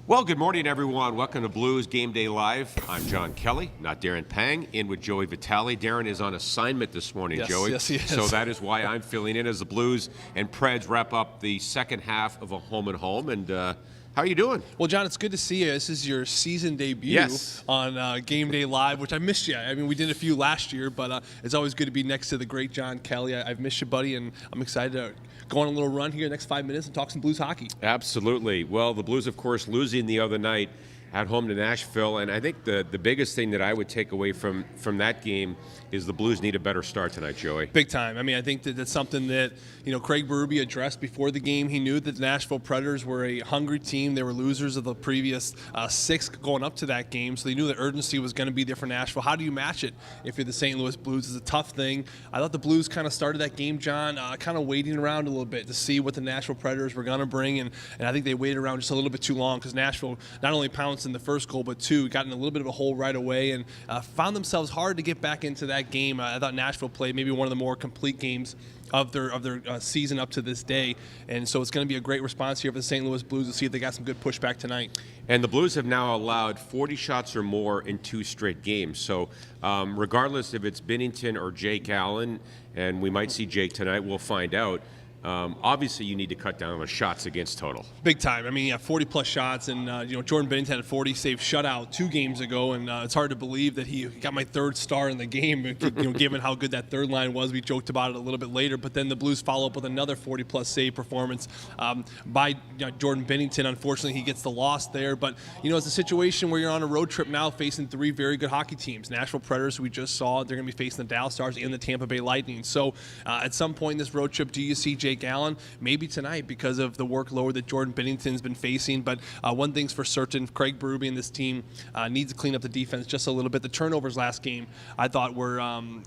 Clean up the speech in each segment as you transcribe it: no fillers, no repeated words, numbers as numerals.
Well, good morning, everyone. Welcome to Blues Game Day Live. I'm John Kelly, not Darren Pang, in with Joey Vitale. Darren is on assignment this morning, Joey. Yes, he is. So that is why I'm filling in as the Blues and Preds wrap up the second half of a home-and-home. And how are you doing? Well, John, it's good to see you. This is your season debut on Game Day Live, which I missed you. I mean, we did a few last year, but it's always good to be next to the great John Kelly. I've missed you, buddy, and I'm excited to go on a little run here the next 5 minutes and talk some Blues hockey. Absolutely. Well, the Blues, of course, losing the other night at home to Nashville, and I think the biggest thing that I would take away from that game is the Blues need a better start tonight, Joey. Big time. I mean, I think that's something that, Craig Berube addressed before the game. He knew that the Nashville Predators were a hungry team. They were losers of the previous 6 going up to that game, so they knew the urgency was going to be there for Nashville. How do you match it if you're the St. Louis Blues? It's a tough thing. I thought the Blues kind of started that game, John, kind of waiting around a little bit to see what the Nashville Predators were going to bring, and I think they waited around just a little bit too long because Nashville not only pounced in the first goal, but two, got in a little bit of a hole right away and found themselves hard to get back into that game. I thought Nashville played maybe one of the more complete games of their season up to this day, and so it's going to be a great response here for the St. Louis Blues to see if they got some good pushback tonight. And the Blues have now allowed 40 shots or more in 2 straight games. So regardless if it's Binnington or Jake Allen, and we might see Jake tonight, we'll find out. Obviously, you need to cut down on shots against total. Big time. I mean, 40-plus shots, and Jordan Binnington had a 40-save shutout 2 games ago, and it's hard to believe that he got my 3rd star in the game, given how good that third line was. We joked about it a little bit later, but then the Blues follow up with another 40-plus save performance by Jordan Binnington. Unfortunately, he gets the loss there, but, it's a situation where you're on a road trip now facing 3 very good hockey teams. Nashville Predators, we just saw, they're going to be facing the Dallas Stars and the Tampa Bay Lightning. So at some point in this road trip, do you see Jake Allen? Maybe tonight because of the workload that Jordan Binnington's been facing. But one thing's for certain, Craig Berube and this team needs to clean up the defense just a little bit. The turnovers last game, I thought, were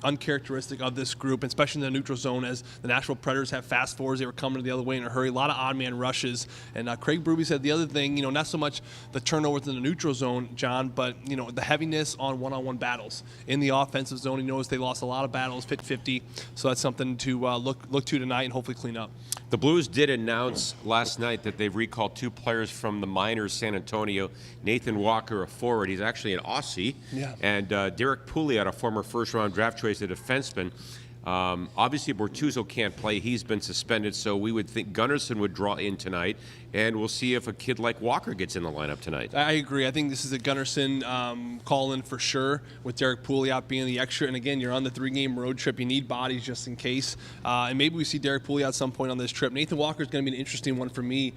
uncharacteristic of this group, especially in the neutral zone as the Nashville Predators have fast forwards. They were coming the other way in a hurry. A lot of odd man rushes. And Craig Berube said the other thing, not so much the turnovers in the neutral zone, John, but, the heaviness on one-on-one battles. In the offensive zone, he knows they lost a lot of battles, 50-50. So that's something to look to tonight and hopefully clean up. The Blues did announce last night that they've recalled 2 players from the minors, San Antonio. Nathan Walker, a forward. He's actually an Aussie. Yeah. And Derek Pouliot, a former first-round draft choice, a defenseman. Obviously, Bortuzzo can't play. He's been suspended, so we would think Gunnarsson would draw in tonight, and we'll see if a kid like Walker gets in the lineup tonight. I agree. I think this is a Gunnarsson call-in for sure, with Derek Pouliot being the extra. And again, you're on the 3-game road trip. You need bodies just in case. And maybe we see Derek Pouliot at some point on this trip. Nathan Walker is going to be an interesting one for me,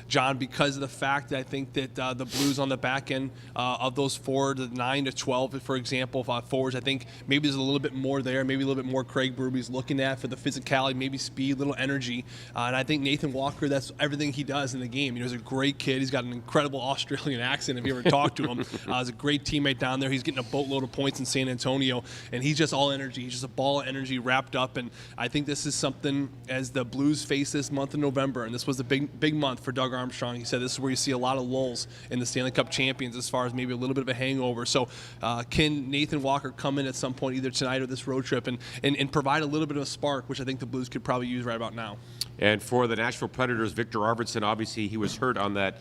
John, because of the fact that I think that the Blues on the back end of those forwards, the 9 to 12, for example, forwards, I think maybe there's a little bit more there, maybe a little bit more Craig Berube's looking at for the physicality, maybe speed, little energy. And I think Nathan Walker, that's everything he does in the game. He's a great kid. He's got an incredible Australian accent if you ever talk to him. He's a great teammate down there. He's getting a boatload of points in San Antonio, and he's just all energy. He's just a ball of energy wrapped up, and I think this is something as the Blues face this month of November, and this was a big month for Doug Armstrong. He said this is where you see a lot of lulls in the Stanley Cup champions as far as maybe a little bit of a hangover. So can Nathan Walker come in at some point either tonight or this road trip and provide a little bit of a spark, which I think the Blues could probably use right about now. And for the Nashville Predators, Victor Arvidsson, obviously he was hurt on that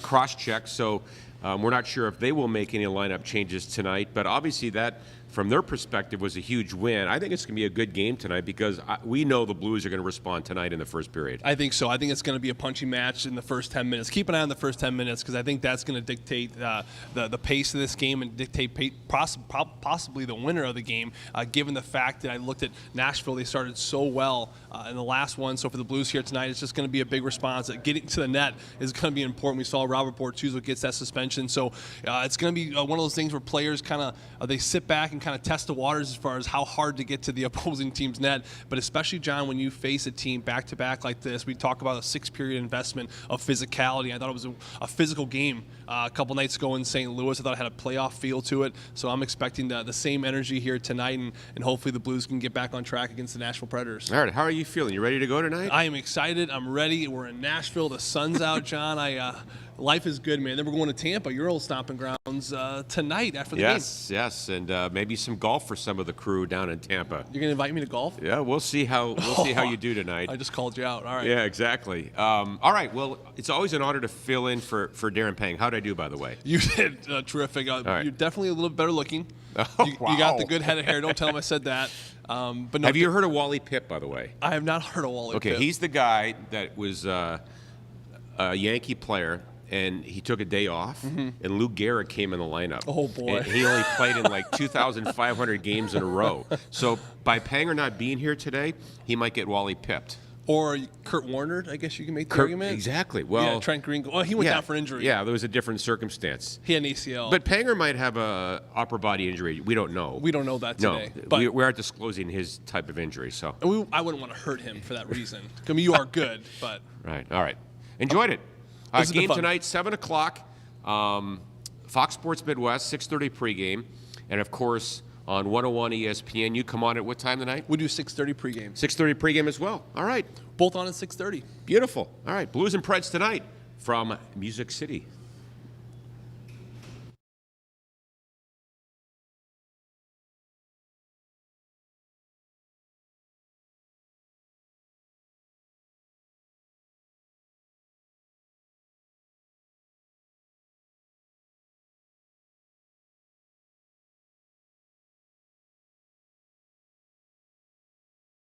cross-check, so we're not sure if they will make any lineup changes tonight, but obviously that, from their perspective, was a huge win. I think it's going to be a good game tonight because we know the Blues are going to respond tonight in the first period. I think so. I think it's going to be a punchy match in the first 10 minutes. Keep an eye on the first 10 minutes because I think that's going to dictate the pace of this game and dictate possibly the winner of the game, given the fact that I looked at Nashville. They started so well in the last one. So for the Blues here tonight, it's just going to be a big response. Getting to the net is going to be important. We saw Robert Bortuzzo gets that suspension. So it's going to be one of those things where players kind of they sit back and kind of test the waters as far as how hard to get to the opposing team's net. But especially, John, when you face a team back-to-back like this, we talk about a 6-period investment of physicality. I thought it was a physical game a couple nights ago in St. Louis. I thought it had a playoff feel to it. So I'm expecting the same energy here tonight, and hopefully the Blues can get back on track against the Nashville Predators. All right, how are you feeling? You ready to go tonight? I am excited. I'm ready. We're in Nashville. The sun's out, John. Life is good, man. Then we're going to Tampa, your old stomping grounds, tonight after the game. Yes, and maybe some golf for some of the crew down in Tampa. You're going to invite me to golf? Yeah, we'll see how you do tonight. I just called you out. All right. Yeah, exactly. All right. Well, it's always an honor to fill in for Darren Pang. How'd I do, by the way? You did terrific. right. You're definitely a little better looking. Oh, You wow. got the good head of hair. Don't tell him I said that. But no, Have you heard of Wally Pipp, by the way? I have not heard of Wally Okay, Pipp. he's the guy that was a Yankee player, and he took a day off, and Lou Gehrig came in the lineup. Oh, boy. And he only played in like 2,500 games in a row. So by Panger not being here today, he might get Wally pipped. Or Kurt Warner, I guess you can make the argument. Exactly. Well, yeah, Trent Green. Well, he went down for injury. Yeah, there was a different circumstance. He had an ACL. But Panger might have a upper body injury. We don't know. We don't know that today. No, But we aren't disclosing his type of injury. So. I wouldn't want to hurt him for that reason. I mean, you are good, but. Right. All right. Enjoyed it. This has been Game fun. tonight, 7 o'clock. Fox Sports Midwest, 6:30 pregame. And, of course, on 101 ESPN. You come on at what time tonight? We do 6:30 pregame. 6:30 pregame as well. All right. Both on at 6:30. Beautiful. All right. Blues and Preds tonight from Music City.